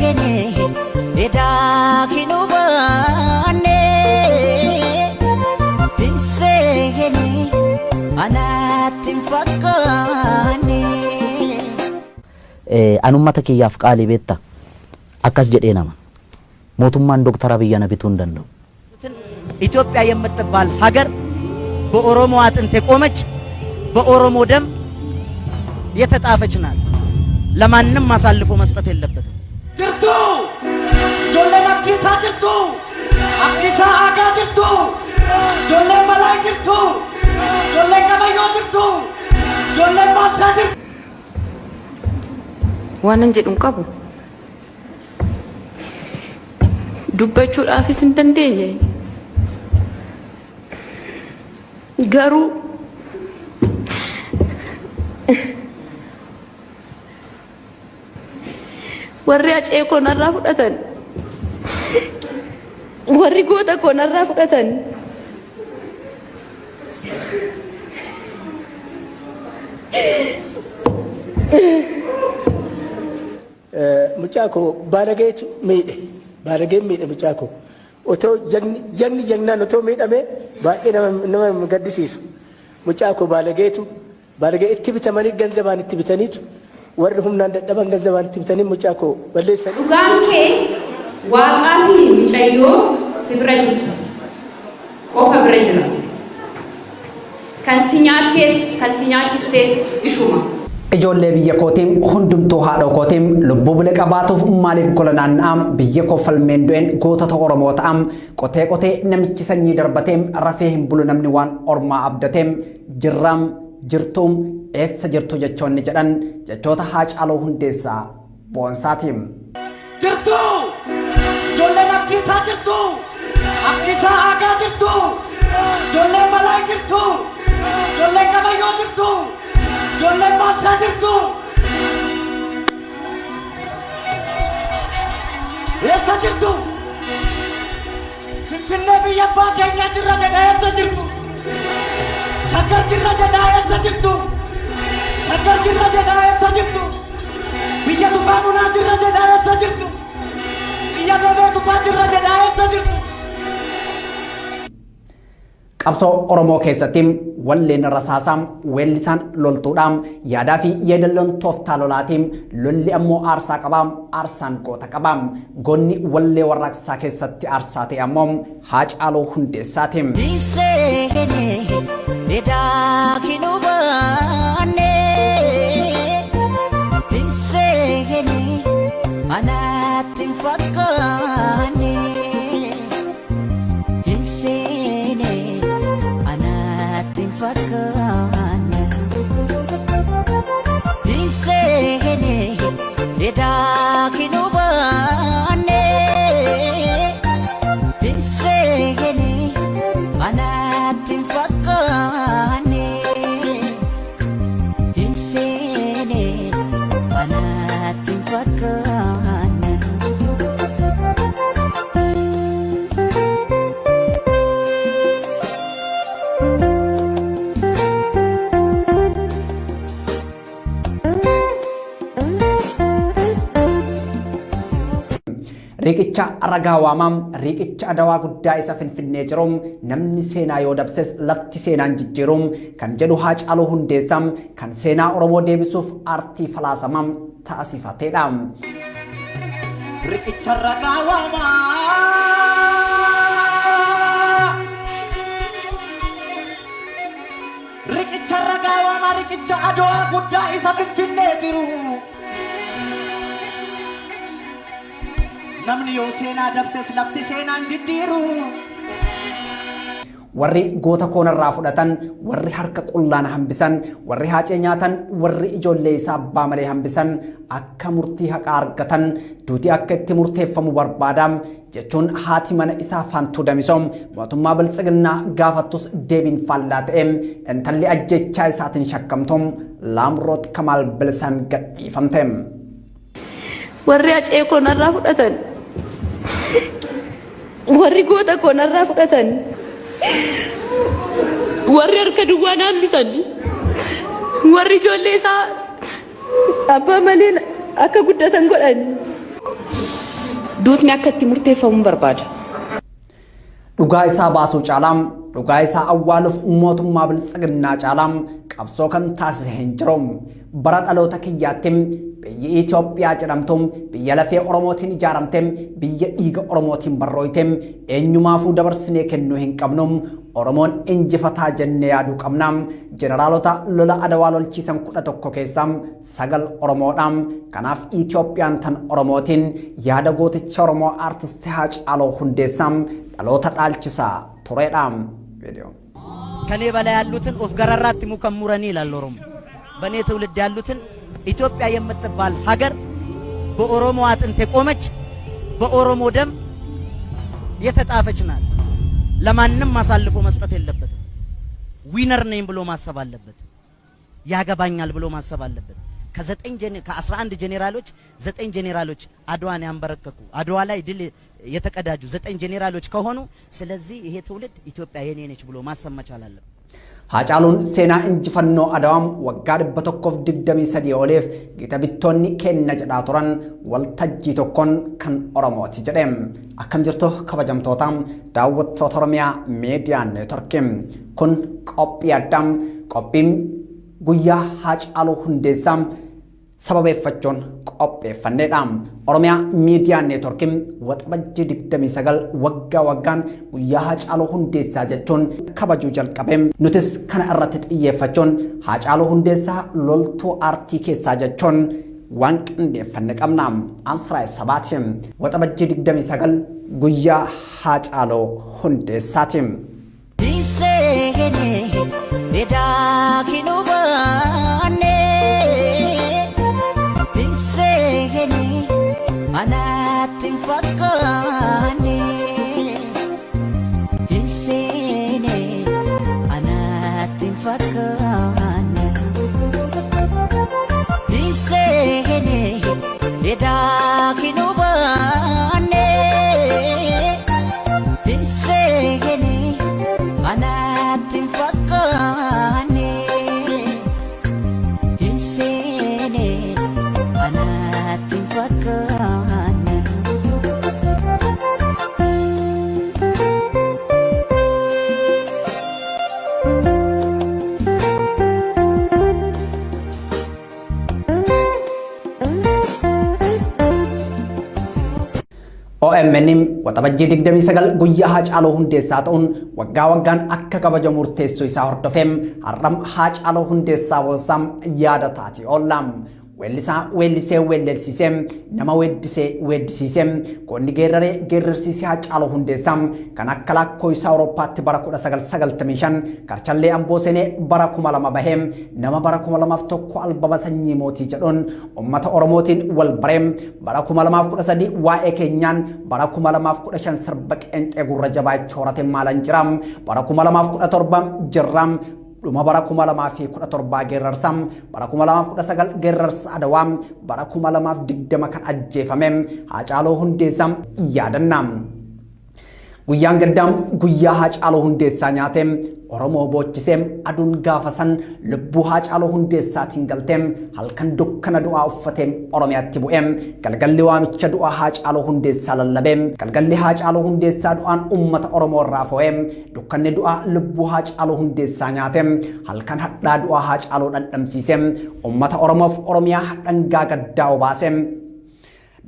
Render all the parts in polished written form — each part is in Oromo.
Insegene edakinubane insegene anatin fakane anummata kiyyaaf qaalii beetta akkas jedhee nama mootummaan ዶክተር አብይ ነቢቱን እንደው ኢትዮጵያ የምትባል ሀገር በኦሮሞ አጥንት የቆመች በኦሮሞ ደም የተጣፈች ናት። ለማንም አሳልፎ መስጠት የለበትም። ጅርቱ ጆሌ አብዲሳ ጅርቱ አብዲሳ አጋ ጅርቱ ጆሌ መላይ ጅርቱ ጆሌ ገበዮ ጅርቱ ጆሌ ማሳ ጅርቱ ዋንን ጀዱን ቀቡ ዱበቹudhaafis hin dandeenye garuu warri acee koonarraa fudhatan warri goota koonarraa fudhatan mucaako baalageetu miidhe baarageen miidhe mucaako otoo jagni jagnaan otoo miidhame baay'ee nama gaddisiisu mucaako baalagee itti bitamanii ganzabaan itti bitaniitu warri humnaan dadhaban ganzabaan itti bitanii mucaako balleessanii dhugaan kee waaqaa fi mucayyoo si bira jirtu qofa bira jira kan si nyaattees kan si nyaachistes ishuma ijoollee biyya kootiin hundumtuu haadha kootiin lubbuu bile qabaatuuf maaliif golanaanna'am biyya koo falmeen du'een gootota Oromoo ta'am qotee namichi sanyii darbateem rafee hin bulu namni waan ormaa abdateem jirraam jirtuum eessa jirtu jechoonni jedhan jechoota Haacaaluu Hundeessaa boonsaatiim. Jirtu ijoolleen Abdiisaa jirtu Abdiisaa Aagaa jirtu ijoolleen Malaa jirtu ijoolleen Gabayyoo jirtu ijoolleen Baalchaa jirtu eessa jirtu Finfinnee biyya abbaa keenyaa jirra jedha eessa jirtu Shaggar jirra jedha eessa jirtu Shaggar jirra jedha eessa jirtu biyya Tufaa Munaa jirra jedha eessa jirtu biyya Noobee Tufaa jirra jedha eessa jirtu. Qabsoo Oromoo keessattiin walleen rasaasaan weellisaan loltuudhaan yaadaa fi yeedalloon tooftaa lolaatiin lolli ammoo aarsaa qabaam aarsaan goota qabaam goonni wallee warraaqsaa keessatti aarsaa ta'e ammoo Haacaaluu Hundeessaatiin. Riqicha ragaa waamaam riqicha adawaa guddaa isa Finfinnee jiruum namni seenaa yoo dabses lafti seenaan jijjiiruum kan jedhu Haacaaluu Hundeessaam kan seenaa Oromoo deebisuuf aartii falaasamaam taasifateedha. Riqicha ragaa waamaa riqicha ragaa waamaa riqicha adawaa guddaa isa Finfinnee jiru. namni yoo seenaa dabses lafti seenaan jijjiiru. Warri goota koonarraa fudhatan, warri harka qullaan hambisan, warri haacee nyaatan, warri ijoollee isaa abbaa malee hambisan akka murtii haqaa argatan duuti akka itti murteeffamu barbaadaam jechuun haati mana isaa Faantuu Damisoom mootummaa Biltsiginnaa gaafattus deebiin faallaa ta'eem intalli ajjechaa isaatiin shakkamtuum Laamroot Kamaal Bilisaan gadhiifamteem. warri acee koonarraa fudhatan warri goota koonarraa fudhatan warri harka duwwaa hambisan warri ijoollee isaa abbaa malee akka guddatan godhan duutni akka itti murteeffamu barbaada. Dhugaa isaa baasuu caalaam dhugaa isaa awwaaluuf mootummaa biltsiginnaa caalaam qabsoo kan taasise hin jiru. Bara dhaloota kiyyaattiin biyyi Itoophiyaa jedhamtuun biyya lafee Oromootiin ijaaramteen biyya dhiiga Oromootiin barrooyteen eenyumaafuu dabarsinee kennuu hin qabnu. Oromoon injifataa jennee yaaduu qabna. Jeneraalota lola Adawaa lolchiisan 11 keessaa 9 Oromoodhaan. Kanaaf Itoophiyaan tan Oromootiin yaada gooticha Oromoo aartistii Haacaaluu Hundeessaa dhaloota dhaalchisaa turedha. ከኔ በላይ ያሉትን ኦፍ ገራራት ሙከሙረኒ ይላል ኦሮሞ። በኔ ትውልድ ያሉትን ኢትዮጵያ የምትባል ሀገር በኦሮሞ አጥንት የቆመች በኦሮሞ ደም የተጣፈች ናት። ለማንም አሳልፎ መስጠት የለበትም። ዊነር ነኝ ብሎ ማሰብ አለበት። ያገባኛል ብሎ ማሰብ አለበት። ከ11 ጄኔራሎች 9 ጄኔራሎች አድዋን ያንበረከኩ አድዋ ላይ ድል የተቀዳጁ 9 ጄኔራሎች ከሆኑ ስለዚህ ይሄ ትውልድ ኢትዮጵያ የኔ ነች ብሎ ማሰብ መቻል አለበት። Haacaaluun seenaa injifannoo Adawaam waggaa 123 oliif gita bittoonni kenna jedhaa turan waltajjii tokkoon kan Oromooti jedhe. Akkam jirtu kabajamtoota daawwattoota Oromiyaa Miidiyaa Neetworkii. Kun qophii addaa qophiin guyyaa Haacaaluu Hundeessaa sababeeffachuun qopheeffanneedha. Oromiyaa Miidiyaa Neetworkii waxabajjii 29 waggaa waggaan guyyaa Haacaaluu Hundeessaa jechuun kabajuu jalqabe. Nutis kana irratti xiyyeeffachuun Haacaaluu Hundeessaa loltuu aartii keessaa jechuun waan qindeeffanne qabna. Ansaraay sabaati waxabajjii 29 guyyaa Haacaaluu Hundeessaati. Anatin fakkaane hinsene anatin fakkaane hinsene edakinu baane hinsene anatin fakkaane hinsene anatin fakkaane. OMN waxabajjii 29 guyyaa Haacaaluu Hundeessaa ta'uun waggaa waggaan akka kabaja murteessuu isaa hordofeem har'am Haacaaluu Hundeessaa boonsaam yaada taati oollaam. Weellisee weellelsiisee nama weeddisiisee qonni geerrarsiisee Haacaaluu Hundeessaa kan akka lakkoofsa Awurooppaatti bara 1995 Karchallee Amboo seenee bara 2000 bahee nama bara 2001 albama sanyii mootii jedhuun uummata Oromootiin wal baree bara 2013 waa'ee keenyaan bara 2015 sirba qeenxee gurra jabaa itti horate maalan jiraam bara 2017 jirraam. Dhuma bara 2017 geerrarsam bara 2019 geerrarsa Adawaam bara 2020 kan ajjeefame Haacaaluu Hundeessaa yaadannam. Guyyaan gaddaam guyyaa Haacaaluu Hundeessaa nyaatee Oromoo boochisee aduun gaafasan lubbuu Haacaaluu Hundeessaatiin galtee halkan dukkana du'aa uffatee Oromiyaatti bu'ee galgalli waamicha du'aa Haacaaluu Hundeessaa lallabee galgalli Haacaaluu Hundeessaa du'aan uummata Oromoo irraa fo'ee dukkanni du'aa lubbuu Haacaaluu Hundeessaa nyaatee halkan hadhaa du'aa Haacaaluu dhandhamsiisee uummata Oromoof Oromiyaa dhangaa gaddaa obaasee.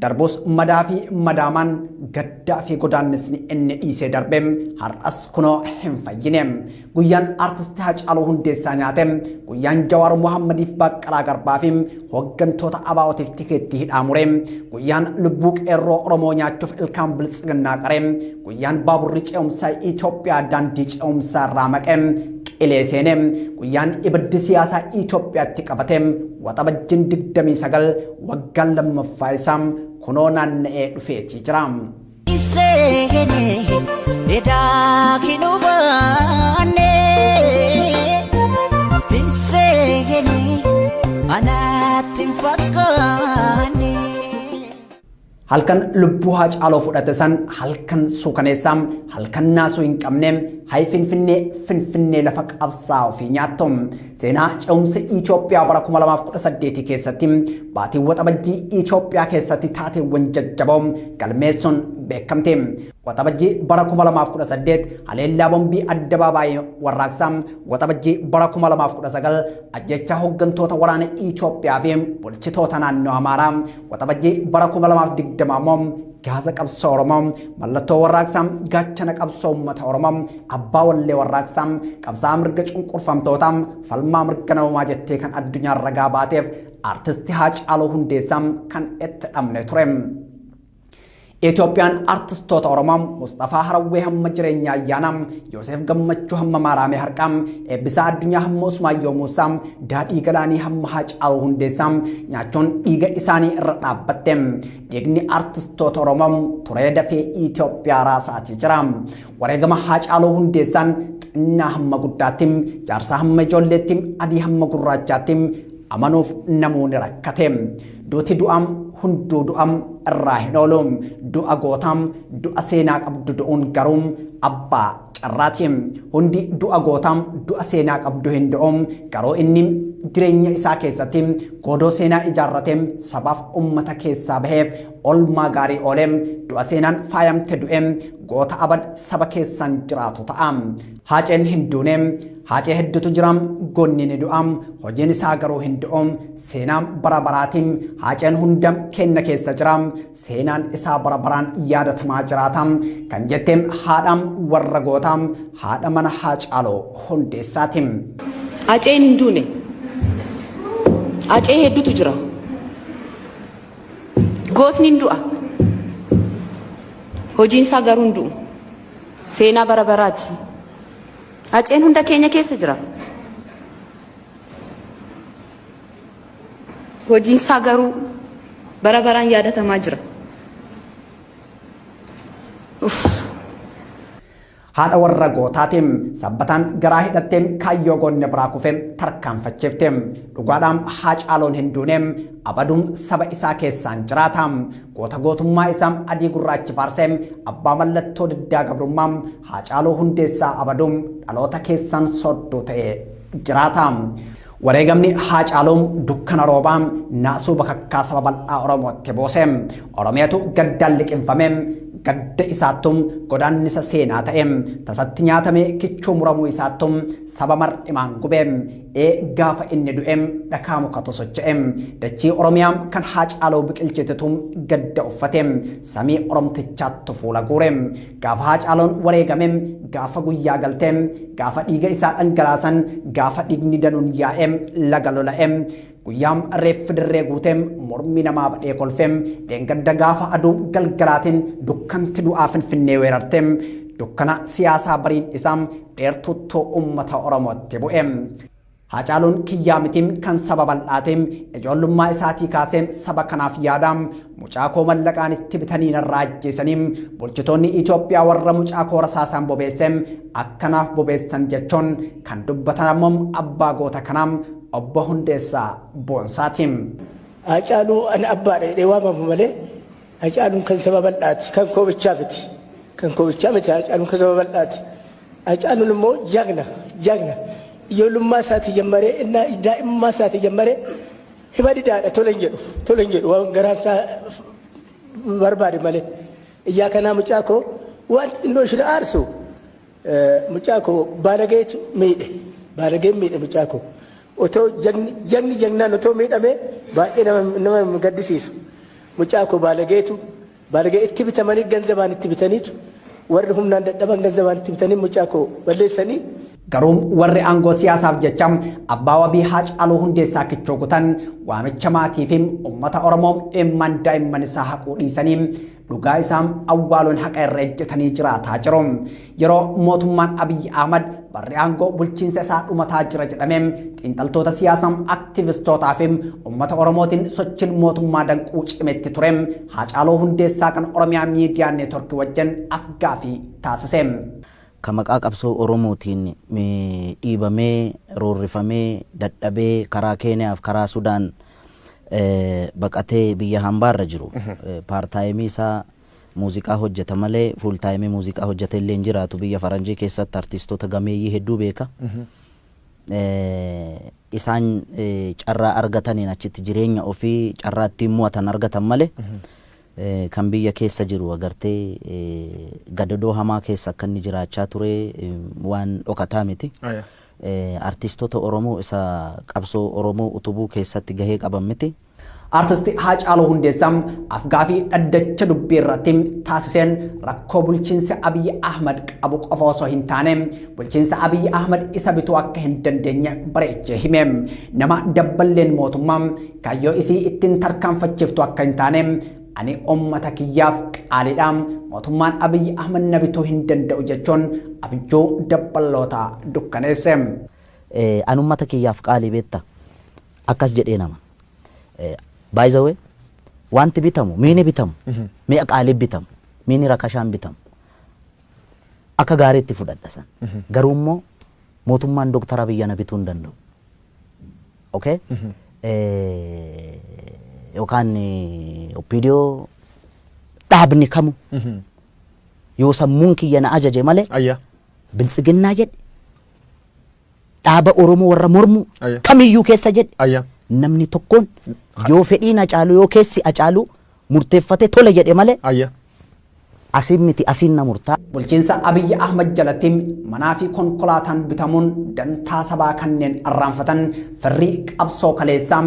Darbus madaa fi madaamaan gaddaa fi godaannisni inni dhiisee darbeem har'as kunoo hin fayyine. Guyyaan aartistii Haacaaluu Hundeessaa nyaate guyyaan Jawaar Mohammadiif Baqqalaa Garbaa fi hooggantoota ABO'tiif tikeettii hidhaa mure guyyaan lubbuu qeerroo Oromoo nyaachuuf ilkaan biltsiginnaa qaree guyyaan baaburri ce'umsaa Itoophiyaa daandii ce'umsaa irraa maqee qilee seenee guyyaan ibiddi siyaasaa Itoophiyaatti qabatee waxabajjiin 29 waggaan lammaffaa isaa kunoo naanna'ee dhufeetii jira. Hinsene edakinu baane hinsene anatin fakkaane. halkan lubbuu Haacaaloo fudhate san halkan suukaneessaam halkan naasuu hin qabneem hay finfinnee lafa qabsaa ofii nyaattom seenaa ce'umsa Itoophiyaa bara 2018 keessatti baatii waxabajjii Itoophiyaa keessatti taateewwan jajjaboom galmeessuun beekamte. Waxabajjii bara 2018 haleellaa bombii addabaabaayii warraaqsaam waxabajjii bara 2019 ajjechaa hooggantoota waraana Itoophiyaa fi bulchitoota naannoo Amaaraa waxabajjii bara 2020 Gaza qabsoo Oromoo mallattoo warraaqsaam gaachana qabsoo uummata Oromoo abbaa wallee warraaqsaam qabsaa mirga cunqurfamtootaam falmaa mirga namummaa jettee kan addunyaan ragaa baateef artistii Haacaaluu Hundeessaam kan itti dhabne ture. Itoophiyaan artistoota Oromoo Mustafaa Harawwee hamma jireenya ayyaanaam Yoosef Gammachuu hamma Maaraamee Harqaam eebbisaa addunyaa hamma Usmaayyoo Muusaam daadhii galaanii hamma Haacaaluu Hundeessaam nyaachuun dhiiga isaanii irra dhaabbatte. Dhiigni artistoota Oromoo turee dafee Itoophiyaa raasaatii jira. Wareegama Haacaaluu Hundeessaan xinnaa hamma guddaattim jaarsaa hamma ijoolleettim adii hamma gurraachaattim amanuuf namoonni rakkate. Duuti du'am hunduu du'am irraa hin oolum du'a gootam du'a seenaa qabdu du'uun garuum abbaa carraatim hundi du'a gootam du'a seenaa qabdu hin du'um garuu inni jireenya isaa keessatti godoo seenaa ijaarrateem sabaaf ummata keessaa baheef olmaa gaarii ooleem du'a seenaan faayamte du'eem goota abad saba keessan jiraatu ta'am. Haaceen hin duuneem haacee hedduutu jiram gonni ni du'am hojiin isaa garuu hin du'um seenaan bara baraatim haaceen hundam kenna keessa jiram seenaan isaa bara baraan yaadatamaa jiraatam kan jetteem haadham warra gootaam haadha mana Haacaaluu Hundeessaatim. Haaceen hin duune. Haacee hedduutu jira. Gootni hin du'a. Hojiin isaa garuu hin du'u. Seenaa bara baraati. Haaceen hunda keenya keessa jira. Hojiin isaa garuu bara baraan yaadatamaa jira. Haadha warra gootaatim sabbataan garaa hidhatteem kaayyoo goonne biraa kufeem tarkaanfachiifteem dhugaadhaam Haacaaluun hin duuneem abadum saba isaa keessaan jiraatam goota gootummaa isaam adii gurraachi faarseem abbaa mallattoo diddaa gabrummaam Haacaaluu Hundeessaa abadum dhaloota keessaan sodduu ta'e jiraatam. Wareegamni Haacaaluun dukkana roobaam naasuu bakakkaa saba bal'aa Oromootti booseem Oromiyaatu gaddaan liqinfameem gadda isaattum godaannisa seenaa ta'eem tasatti nyaatamee kichuu muramuu isaattum saba mar'imaan gubeem gaafa inni du'eem dhakaa mukatu socho'eem dachii Oromiyaam kan Haacaaluu biqilchitetum gadda uffateem samii Oromtichaattu fuula guureem gaafa Haacaaluun wareegameem gaafa guyyaa galteem gaafa dhiiga isaa dhangalaasan gaafa dhiigni danuun yaa'eem laga lola'eem guyyaam reeffi dirree guuteem mormi namaa badhee kolfeem dheengadda gaafa aduu galgalaatiin dukkanti du'aa finfinnee weerarteem dukkana siyaasaa bariin isaam dheertuttoo ummata Oromootti bu'eem. Haacaaluun kiyyaa mitiim kan saba bal'aateem ijoollummaa isaatii kaaseem saba kanaaf yaadaam mucaa koo mallaqaan itti bitanii narraa ajjeesaniim bulchitoonni Itoophiyaa warra mucaa koo rasaasaan bobeesseem akkanaaf bobeessan jechuun kan dubbatan ammoo abbaa goota kanaam obbo Hundeessaa Boonsaatim. Haacaaluu ani abbaadha jedhee waamamu malee Haacaaluun kan saba bal'aati kan koo bichaa miti Haacaaluun kan saba bal'aati. Haacaaluun immoo jagna ijoollummaa isaatii jammaree daa'imummaa isaatii jammaree hima didaadha tola hin jedhu waan garaasaa barbaade malee iyyaa kanaa mucaa koo waan xinnoo isheen aarsu mucaa koo baalageetu miidhe mucaa koo otoo jagnaan otoo miidhamee baay'ee nama gaddisiisu mucaa koo baalagee itti bitamanii ganzabaan itti bitaniitu warri humnaan dadhaban ganzabaan itti bitanii mucaa koo balleessanii. Garuum warri aangoo siyaasaaf jecham abbaa wabii Haacaaluu Hundeessaa kichoo gutan waamicha maatiifim ummata Oromoo dhimman daa'imman isaa haquu dhiisaniim dhugaa isaam awwaaluun haqa irra ejjetanii jiraataa jiru. Yeroo mootummaan Abiyyi Ahmad barri aangoo bulchiinsa isaa dhumataa jira jedhameem xiinxaltoota siyaasaa aktiivistootaafim ummata Oromootiin sochiin mootummaa danquu cimetti tureem Haacaaluu Hundeessaa kan Oromiyaa miidiyaa neetworkii wajjin afgaaffii taasiseem. Kamaqaa qabsoo Oromootiin dhiibamee roorrifamee dadhabee karaa Keeniyaaf karaa Sudaan baqatee biyya hambaarra jiru paartaayimii isaa muuziqaa hojjeta malee fuul taayimii muuziqaa hojjeta illee hin jiraatu biyya faranjii keessatti artistoota gameeyyii hedduu beeka. Isaan carraa argataniin achitti jireenya ofii carraa ittiin mo'atan argatan malee kan biyya keessa jiru agartee gadadoo hamaa keessa akka inni jiraachaa ture waan dhokataa miti. Artistoota Oromoo isa qabsoo Oromoo utubuu keessatti gahee qaban miti. Artisti Haacaaluu Hundeessaa afgaafii dhaddacha dubbii irratti taasiseen rakkoo bulchiinsa Abiyyi Ahmad qabu qofa osoo hin taane bulchiinsa Abiyyi Ahmad isa bituu akka hin dandeenye bareechee hime. Nama dabballeen mootummaa kaayyoo isii ittiin tarkaanfachiiftu akka hin taane ani ummata kiyyaaf qaaliidha mootummaan Abiyyi Ahmad na bituu hin danda'u jechuun abjuu dabballoota dukkaneesse. Ani ummata kiyyaaf qaalii beetta akkas jedhee nama. By the way, wanti bitamu, miini bitamu, mi'a qaalii bitamu, miini rakashaan bitamu. Akka gaariitti fudhadhasan. Garuu immoo mootummaan Dooktar Abiyyi na bituu hin danda'u. Okay? Yookaan OPDO dhaabni kamu yoo sammuun kiyya na ajaje malee biltsiginnaa jedhe dhaaba Oromoo warra mormu kamiyyuu keessa jedhe namni tokkoon yoo fedhiin Hacaaluu yoo keessi Hacaaluu murteeffate tole jedhe malee asiin miti asiin na murtaa. Bulchiinsa Abiyyi Ahmad jalatti manaa fi konkolaataan bitamuun dantaa sabaa kanneen arraanfatan firrii qabsoo kaleessaa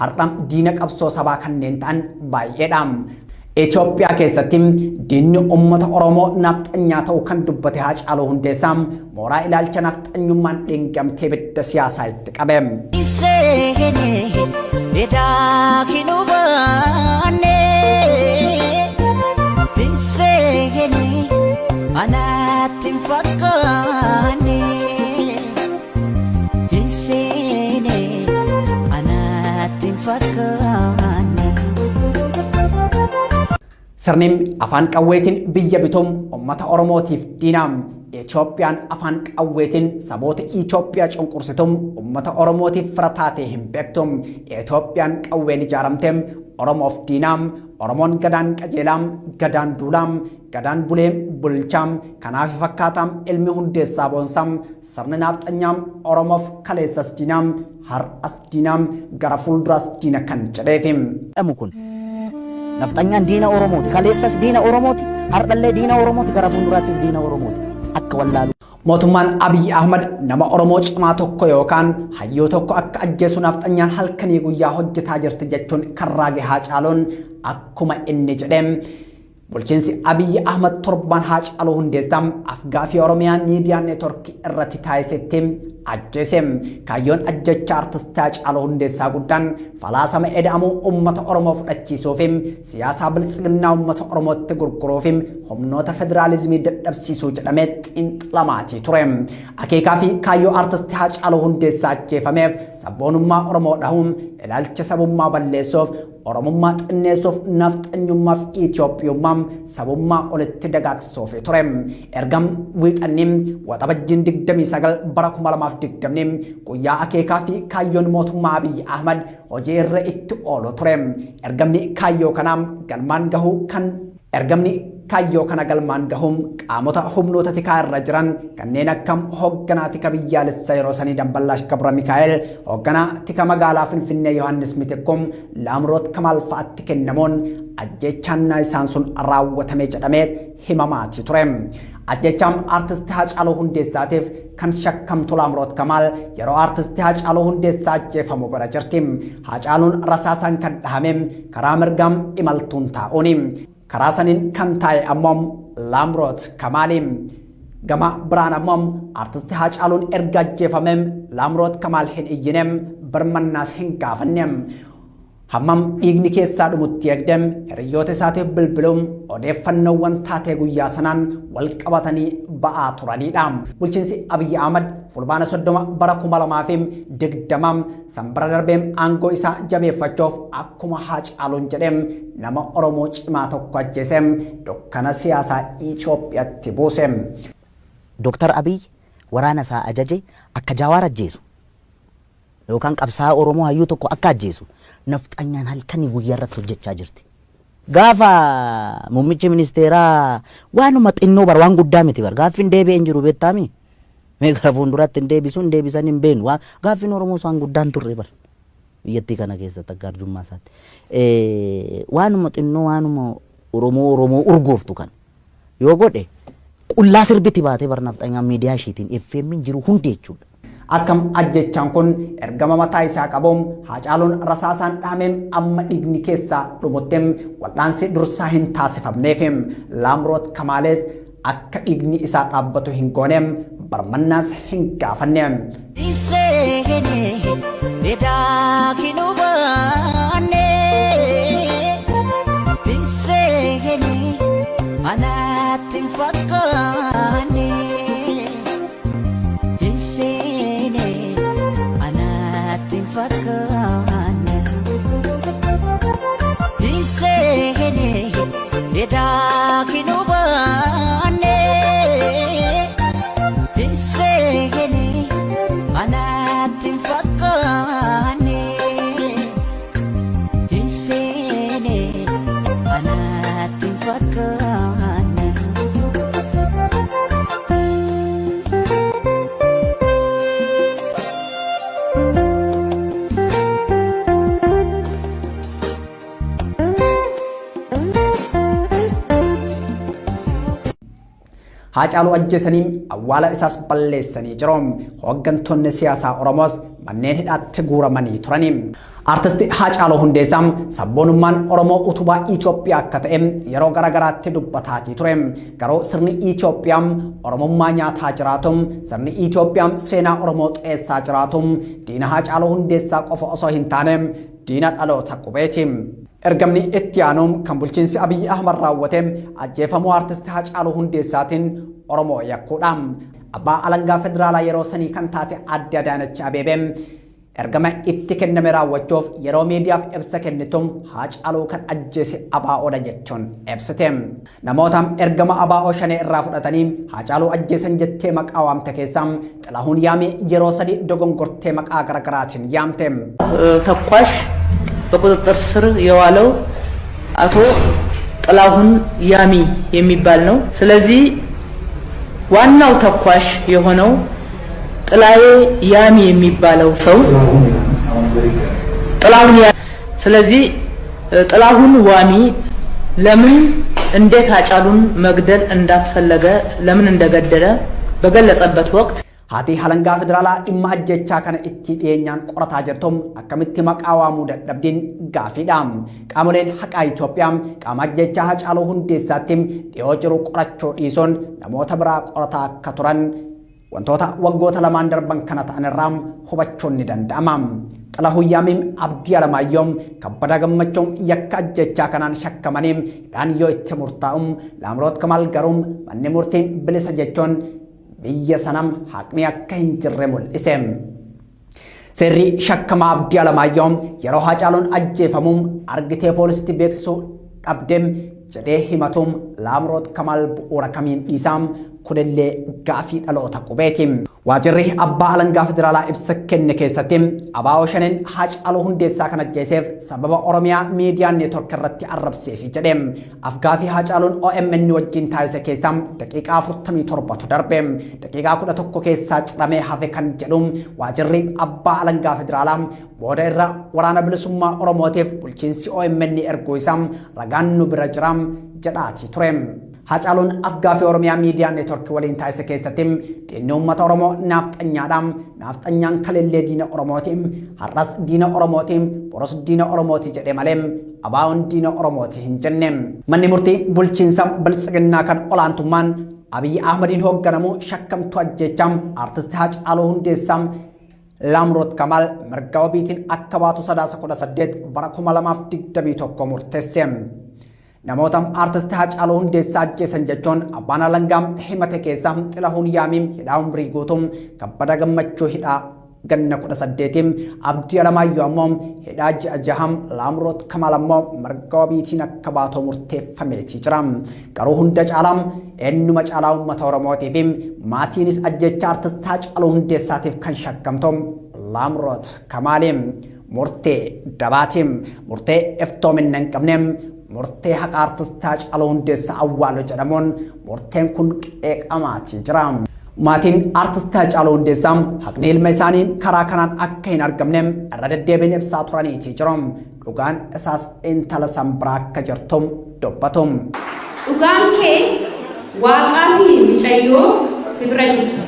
har'a diina qabsoo sabaa kanneen ta'an baay'eedha. Itoophiyaa keessatti diinni uummata Oromoo nafxanyaa ta'uu kan dubbate Haacaaluu Hundeessaa mooraa ilaalcha nafxanyummaan dheengamtee bidda siyaasaa itti qabe. Anatin fakkaane hinsene anatin fakkaane. Sirniin afaan qawweetiin biyya bituun uummata Oromootiif diinaam. Itoophiyaan afaan qawweetiin saboota Itoophiyaa cunqursituun uummata Oromootiif fira taatee hin beektu. Itoophiyaan qawween ijaaramtee Oromoof diinaam. Oromoon gadaan qajeelaam, gadaan duulaam, gadaan buleem bulchaam, kanaaf fakkaataam ilmi Hundeessaa boonsaam, sirni nafxanyaam Oromoof kaleessas diinaam, har'as diinaam, gara fuulduraas diina kan jedheefim. Nafxanyaan diina Oromooti, kaleessas diina Oromooti, har'allee diina Oromooti, gara fuulduraattis diina Oromooti. Akka wallaalu. Mootummaan Abiyyi Ahmad nama Oromoo cimaa tokko yookaan hayyoo tokko akka ajjeesu nafxanyaan halkanii guyyaa hojjetaa jirti jechuun kan raage Haacaaluun akkuma inni jedheem bulchiinsi Abiyyi Ahmad torbaan Haacaaluu Hundeessaa afgaafii Oromiyaa miidiyaa neetworkii irratti taasisetti ajjeeseem. Kaayyoon ajjecha artistii Haacaaluu Hundeessaa guddaan falaasama eda'amuu uummata Oromoo fudhachiisuufim siyaasaa biltsiginnaa uummata Oromootti gurguruufim humnoota federaalizimii dadhabsiisuu jedhamee xiinxalamaatii ture. Akeekaa fi kaayyoo artistii Haacaaluu Hundeessaa ajjeefameef sabboonummaa Oromoo dhahuun ilaalcha sabummaa balleessuuf Oromummaa xinneessuuf nafxanyummaaf Itoophiyummaa sabummaa olitti dagaagsuuf ture. Ergam wiixanniin waxabajjiin 29 bara 2020 guyyaa akeekaa fi kaayyoon mootummaa Abiyyi Ahmad hojii irra itti oolu ture. Ergamni kaayyoo kanaa galmaan gahuu kan kaayyoo kana galmaan gahuun qaamota humnoota tikaa irra jiran kanneen akka hoogganaa tika biyyaalessaa yeroo sanii Damballaash Gabra Mikaa'el, hoogganaa tika magaalaa Finfinnee Yohaannis Mitikkum, Laamroot Kamaal fa'aatti kennamuun ajjechaan isaan sun raawwatame jedhamee himamaatii ture. Ajjechaan artistii Haacaaluu Hundeessaatiif kan shakkamtu Laamroot Kamaal yeroo artistii Haacaaluu Hundeessaa ajjeefamu bira jirti. Haacaaluun rasaasaan kan dhahame karaa mirgaan imaltuun taa'uuni. Karaa saniin kan taa'e ammoo Laamroot Kamaaliin gama biraan ammoo artistii Haacaaluun erga ajjeefamee Laamroot Kamaal hin iyyineem birmannaas hin gaafanneem. Hammam dhiigni keessaa dhumutti eegdem hiriyoota isaatiif bilbiluun odeeffannoowwan taatee guyyaa sanaan wal qabatanii ba'aa turanidha. Bulchiinsi Abiyyi Ahmad fulbaana 30 bara 2020 sanbara darbeem aangoo isaa jabeeffachuuf akkuma Haacaaluun jedheem nama Oromoo cimaa tokko ajjeeseem dukkana siyaasaa Itoophiyaatti buuseem. Dooktar Abiyyi waraana isaa ajaje akka Jawaar ajjeesu yookaan qabsaa'aa Oromoo hayyuu tokko akka ajjeesu nafxanyaan halkanii guyyaa irratti hojjechaa jirti. Gaafa muummichi ministeeraa waanuma xinnoo bar waan guddaa miti bar gaaffiin deebi'ee hin jiru beektaami. Mee gara fuulduratti hin deebisu hin deebisan hin beenu gaaffiin Oromoo waan guddaan turre bar biyyattii kana keessatti akka arjummaa isaatti. Waanuma xinnoo waanuma Oromoo urgooftu kan yoo godhe qullaa sirbiti baatee bar nafxanyaan miidiyaa ishiitiin FM jiru hundi jechuudha. Akkam ajjechaan kun ergama mataa isaa qabuun Haacaaluun rasaasaan dhahameen amma dhiigni keessaa dhumutteem wal'aansi dursaa hin taasifamneef Laamroot Kamaalees akka dhiigni isaa dhaabbatu hin gooneem barmannaas hin gaafanneem. Haacaaluu ajjeesaniin awwaala isaas balleessanii jiru. Hooggantoonni siyaasaa Oromoos manneen hidhaatti guuramanii turaniim. Artisti Haacaaluu Hundeessaam sabboonummaan Oromoo utubaa Itoophiyaa akka ta'e yeroo garagaraatti dubbataatii ture. Garuu sirni Itoophiyaam Oromummaa nyaataa jiraatum, sirni Itoophiyaam seenaa Oromoo xeessaa jiraatum, diina Haacaaluu Hundeessaa qofa osoo hin taane diina dhaloota qubeeti. Ergamni itti aanuun kan bulchiinsi Abiyyi Ahmad raawwate ajjeefamuu artisti Haacaaluu Hundeessaatiin Oromoo yakkuudha. Abbaa alangaa federaalaa yeroo sanii kan taate Aadde Adaanech Abeebee ergama itti kenname raawwachuuf yeroo miidiyaaf ibsa kennitum Haacaaluu kan ajjeese ABO'dha jechuun ibsite. Namoota ergama ABO shanee irraa fudhatanii Haacaaluu ajjeesan jettee maqaa waamte keessaa Xilahuun Yaamii yeroo sadii dogongortee maqaa garaagaraatiin yaamte. ተኳሽ በቁጥጥር ስር የዋለው አቶ ጥላሁን ያሚ የሚባል ነው። ስለዚህ ዋናው ተኳሽ የሆነው ጥላዬ ያሚ የሚባለው ሰው ጥላሁን ያሚ ስለዚህ ጥላሁን ዋሚ ለምን እንዴት Haacaaluun መግደል እንዳስፈለገ ለምን እንደገደለ በገለጸበት ወቅት Haati halangaa federaalaa dhimma ajjechaa kana itti dhiyeenyaan qorataa jirtum akkamitti maqaa waamuu dadhabdiin gaafiidha. Qaamoleen haqaa Itoophiyaa qaama ajjechaa Haacaaluu Hundeessaatti dhiyoo jiru qorachuu dhiisuun namoota biraa qorataa akka turan wantoota waggoota lamaan darban kana ta'an irraa hubachuun ni danda'ama. Xilahuun Yaamii Abdii Alamaayyoo Kabbada Gammachuun yakka ajjechaa kanaan shakkamanii hidhaan yoo itti murtaa'um Laamroot Kamaal garuu manni murtii bilisa jechuun biyya sanam haqni akka hin jirre mul'ise. Seerri shakkamaa Abdii Alamaayyoo yeroo Haacaaluun ajjeefamuun argitee poolisitti beeksisuu dhabdeem jedhee himatuun Laamroot Kamaal bu'uura kamiin dhiisaam kunillee gaafii dhaloota qubeeti. Waajirri abbaa alangaa federaalaa ibsa kenne keessatti ABO shaneen Haacaaluu Hundeessaa kan ajjeeseef sababa Oromiyaa miidiyaan neetwork irratti arrabseefi jedhe. Afgaafii Haacaaluun OMN wajjin taasise keessaa daqiiqaa 47tu darbe. Daqiiqaa 11 keessaa ciramee hafe kan jedhu waajirri abbaa alangaa federaalaa booda irra waraana bilisummaa Oromootiif bulchiinsi OMN erguu isaa ragaan nu bira jira jedhaati ture. Haacaaluun afgaafii Oromiyaa miidiyaan neetwork waliin taasise keessatti diinni uummata Oromoo nafxanyaadhaan nafxanyaan kalellee diina Oromootiin har'as diina Oromootiin boros diina Oromooti jedhe malee ABO'n diina Oromooti hin jenne. Manni murtii bulchiinsa biltsiginnaa kan olaantummaan Abiyyi Ahmadiin hoogganamu shakkamtuu ajjechaa artisti Haacaaluu Hundeessaa Laamroot Kamaal mirga wabiitiin akka baatu 18 bara 2021 murteesse. Namoota artisti Haacaaluu Hundeessaa ajjeesan jechuun abbaan alangaa himate keessaa Xilahuun Yaamii hidhaa umrii guutuun Kabbada Gammachuu hidhaa ganna 18 Abdii Alamaayyoo ammoo hidhaa ji'a 6 Laamroot Kamaal ammoo mirga wabiitiin akka baatu murteeffameeti jira. Garuu hunda caalaa eenyuma uummata Oromootiif maatiinis ajjecha artisti Haacaaluu Hundeessaatiif kan shakkamtu ላምሮት ከማሌም ሙርቴ ደባቲም ሙርቴ ኤፍቶምነን ቀብነም ሙርቴ ሀቅ አርቲስት ሃጫሉ ሁንዴሳ አዋሎ ጀደሞን ሙርቴን ኩን ቄቀማቲ ጅራም maatiin artist Haacaaluu Hundeessaam haqni ilma isaanii karaa kanaan akka hin argamneem irra deddeebiin ibsaa turaniitii jiru. Dhugaan isaas intala sanbiraa akka jirtum dubbatum. Dhugaan kee waaqaa fi mucayyoo si bira jirtu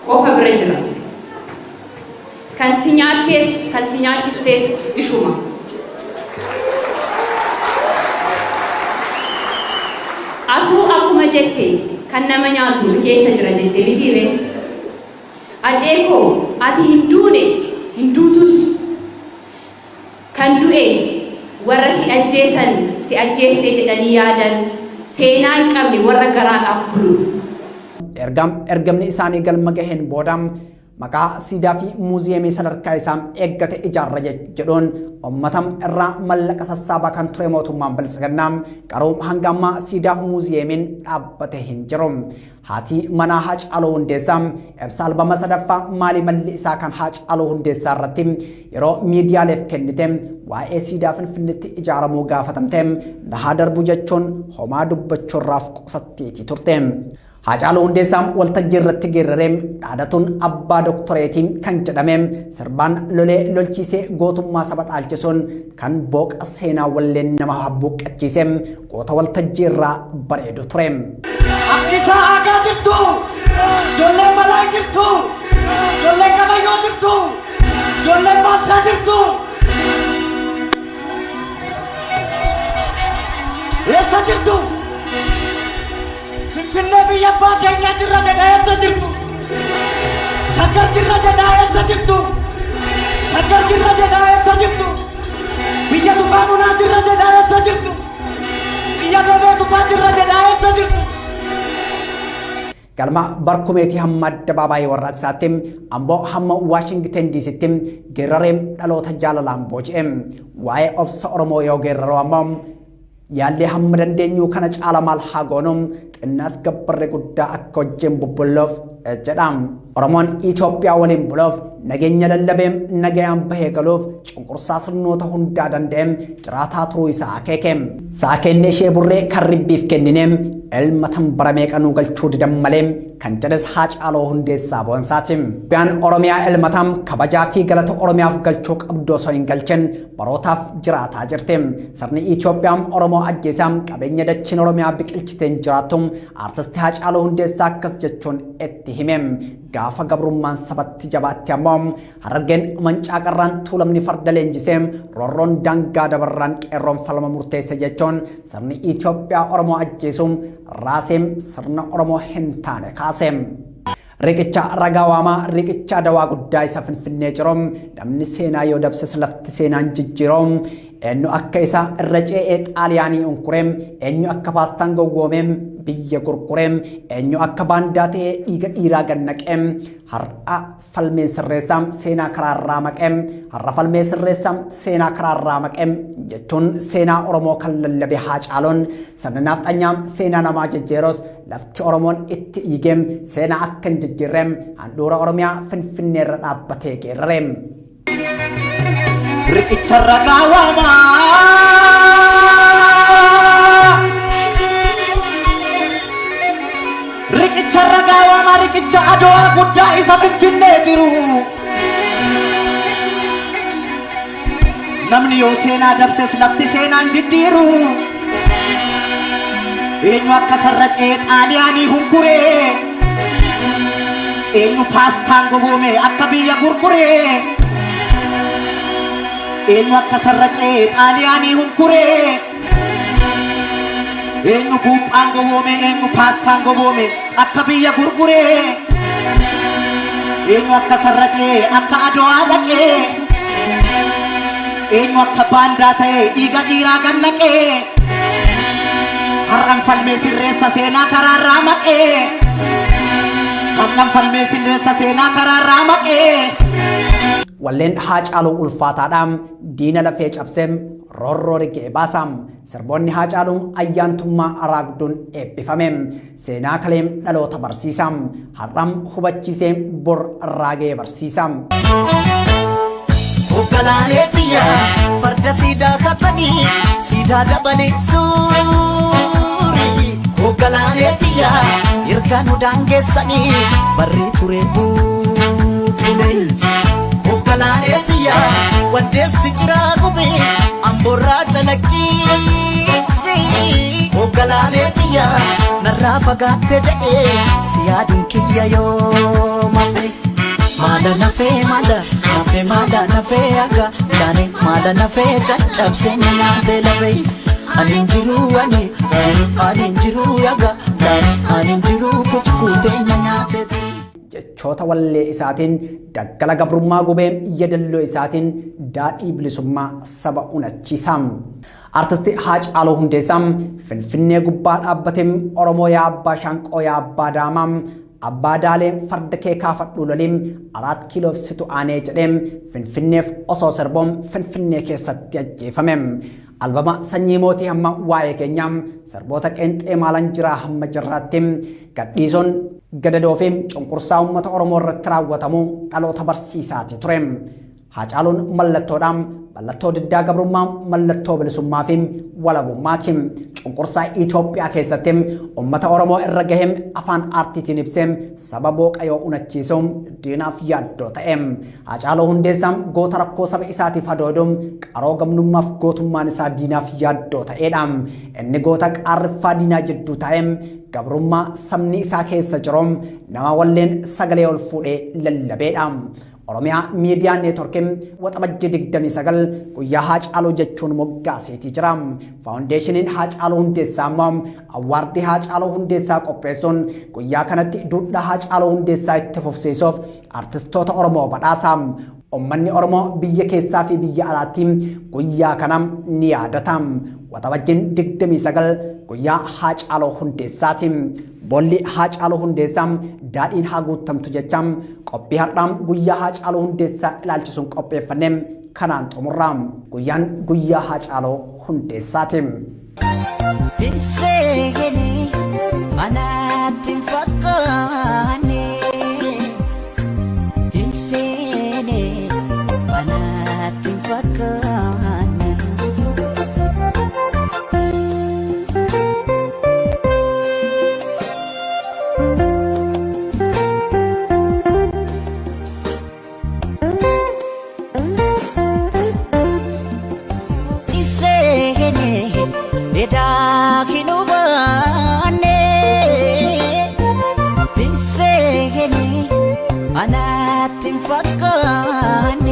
qofa bira jira. Kan si nyaattees kan si nyaachistees ishuma. Atuu akkuma jettee kan nama nyaatu keessa jira jettee mitiire. Ajeekoo ati hinduutus kan du'e warra si ajjeestee jedhanii yaadan seenaa hin qabne warra garaadhaaf bulu. Ergamni isaanii galma gaheen boodam maqaa siidaa fi muuziyeemii sadarkaa isaan eeggate ijaarra jedhuun ummatam irraa mallaqa sassaabaa kan ture mootummaan Biltsiginnaa qaroo hanga ammaa siidaa muuziyeemiin dhaabbate hin jiru. Haati manaa Haacaaluu Hundeessaa ibsa albama sadaffaa maalii malli isaa kan Haacaaluu Hundeessaa irratti yeroo miidiyaaleef kennite waa'ee siidaa Finfinneetti ijaaramuu gaafatamte nahaa darbu jechuun homaa dubbachuurraaf qusatteetii turte. Haacaaluu Hundeessaa waltajjii irratti geerrareem dhaadatuun abbaa doktoreetiin kan jedhameem sirbaan lolee lolchiisee gootummaa saba dhaalchisuun kan booqa seenaa walleen nama habbuuqqachiiseem goota waltajjii irraa bareedu ture. Akkisaa aagaa jirtu, ijoolleen malaa jirtu, ijoolleen qabayyoo jirtu, ijoolleen baalchaa jirtu. Eessa jirtu? Finfinnee biyya abbaa keenyaa jirra jedhaa eessa jirtu? Shaggar jirra jedhaa eessa jirtu? Shaggar jirra jedhaa eessa jirtu? Biyya tufaa munaa jirra jedhaa eessa jirtu? Biyya dhoobee tufaa jirra jedhaa eessa jirtu? Galma barkumeetii hamma addabaabaayii warraaqsaatti amboo hamma Waashingten diisitti geerareem dhaloota jaalalaan booji'eem waa'ee obsa Oromoo yoo geeraroo ammoo yaallee hamma dandeenyu kana caala maal haa goonuum xinnaas gabbarre guddaa akka wajjin bubbulluuf jedhaam. Oromoon Itoophiyaa waliin buluuf nageenya lallabeem nagayaan bahee galuuf cunqursaa sirnoota hundaa danda'eem jiraataa turuu isaa akeekeem. Saakenne ishee burree kan ribbiif kennineem elmatan baramee qanuu galchuu didan maleem kan jedhes Haacaaluu Hundeessaa boonsaatim. Biyaan Oromiyaa elmatam kabajaa fi galata Oromiyaaf galchuu qabdu osoo hin galchin barootaaf jiraataa jirtim. Sirni Itoophiyaa Oromoo ajjeesaam qabeenya dachiin Oromiyaa biqilchiteen jiraattum artisti Haacaaluu Hundeessaa akkas jechuun itti himeem. Gaafa gabrummaan sabatti jabaatti ammoo Harargeen mancaa qarraan tuulamni farda leenjiseem roorroon daangaa dabarraan qeerroon falma murteesse jechuun sirni Itoophiyaa Oromoo ajjeesuum raaseem sirna Oromoo hin taane kaaseem. Riqicha ragaa waamaa riqicha dawaa guddaa isa Finfinnee jiroom namni seenaa yoo dabses lafti seenaan jijjiiroom eenyu akka isa irra ce'ee xaaliyaanii unkureem eenyu akka paastaan gowwoomeem biyya gurgureem eenyu akka baandaa ta'ee dhiiga dhiiraa gannaqeem har'a falmeen sirreessaam seenaa karaarraa maqeem har'a falmeen sirreessaam seenaa karaarraa maqeem jechuun seenaa Oromoo kan lallabe Haacaaluun sirna nafxanyaam seenaa namaa jijjiiros lafti Oromoon itti dhiigeem seenaa akka hin jijjiirreem handhuura Oromiyaa Finfinnee irra dhaabbatee geerareem. Riqicha ragaa waamaa riqicha ragaa waamaa riqicha adawaa guddaa isa Finfinnee jiru. Namni yoo seenaa dabses lafti seenaan jijjiiru. Eenyu akka sarracee xaaliyaanii hunkuree eenyu paastaan gogoome akka biyya gurguree eenyu akka sarracee xaaliyaanii hunkuree eenyu buuphaan gogoome eenyu paastaan gogoome akka biyya gurguree eenyu akka sarracee akka adawaa dhaqee eenyu akka baandaa ta'ee dhiiga dhiiraa gannaqee har'an falmee sirreessa seenaa karaarraa maqee har'an falmee sirreessa seenaa karaarraa maqee. Walleen Haacaaluu ulfaataadhaam diina lafee cabseem roorroo rigee baasam sirboonni Haacaaluun ayyaantummaa araagduun eebbifameem seenaa kaleem dhaloota barsiisam har'am hubachiiseem bor raagee barsiisam. Hoggalaaleetiya farda siidaa katanii siidaa dabalee suuri. Hoggalaaleetiya hirkaan udaan geessanii barree ture buulee. Hoggalaaleetiya waddeessi jiraa gube amboorraa calaqqiisi. Hoggalaaleetiya narraa fagaatte jedhee si yaaduun kiyya yoo mafe. Mada nafe mada nafe mada nafe aga dane mada nafe caccabse nyaate lafe aninjiru aninjiru aga dane aninjiru kukkute nyaate. Jechoota wallee isaatiin daggala gabrummaa gubeem yedalloo isaatiin daadhii bilisummaa saba unachiisam. Artisti Haacaaluu Hundeessam Finfinnee gubbaa dhaabbateem Oromoo yaa abbaa shaanqoo yaa abbaa daamaam abbaa daaleen farda kee kaafadhu loliim 4 kiiloof situ aanee jedheem Finfinneef osoo sirboom Finfinnee keessatti ajjeefameem. Albama sanyii mootii hamma waa'ee keenyaam sirboota qeenxee maalan jiraa hamma jirraattiim gadhiisoon gadadoofiim cunqursaa uummata Oromoo irratti raawwatamu dhaloota barsiisaati tureem. Haacaaluun mallattoodhaam mallattoo diddaa gabrummaa mallattoo bilisummaafim walabummaatiim cunqursaa Itoophiyaa keessattim uummata Oromoo irra gaheem afaan aartiitiin ibseem saba booqayoo unachiisuum diinaaf yaaddoo ta'eem. Haacaaluu Hundeessam goota rakkoo saba isaatiif hadooduum qaroo gamnummaaf gootummaan isaa diinaaf yaaddoo ta'eedhaam. Inni goota qaarriffaa diinaa jidduu ta'eem gabrummaa sabni isaa keessa jiroom nama walleen sagalee ol fuudhee lallabeedhaam. Oromiyaa miidiyaa neetworkiin waxabajjii 29 guyyaa Haacaaluu jechuun moggaaseetii jiraam. Faawundeeshiniin Haacaaluu Hundeessaa immoo awwaardii Haacaaluu Hundeessaa qopheessuun guyyaa kanatti duudhaa Haacaaluu Hundeessaa itti fufsiisuuf artistoota Oromoo badhaasaam. Uummanni Oromoo biyya keessaa fi biyya alaatti guyyaa kanam ni yaadatam. Waxabajjiin 29 guyyaa Haacaaluu Hundeessaati. Bolli Haacaaluu Hundeessaam daadhiin haa guutamtu jecham qophii har'aam guyyaa Haacaaluu Hundeessaa ilaalchisuun qopheeffanneem kanaan xumurraam. Guyyaan guyyaa Haacaaluu Hundeessaati. Binseegani anaatti fakkaane binseene anaatti fakkaane. Dakinubane binseegani anaatti fakkaane.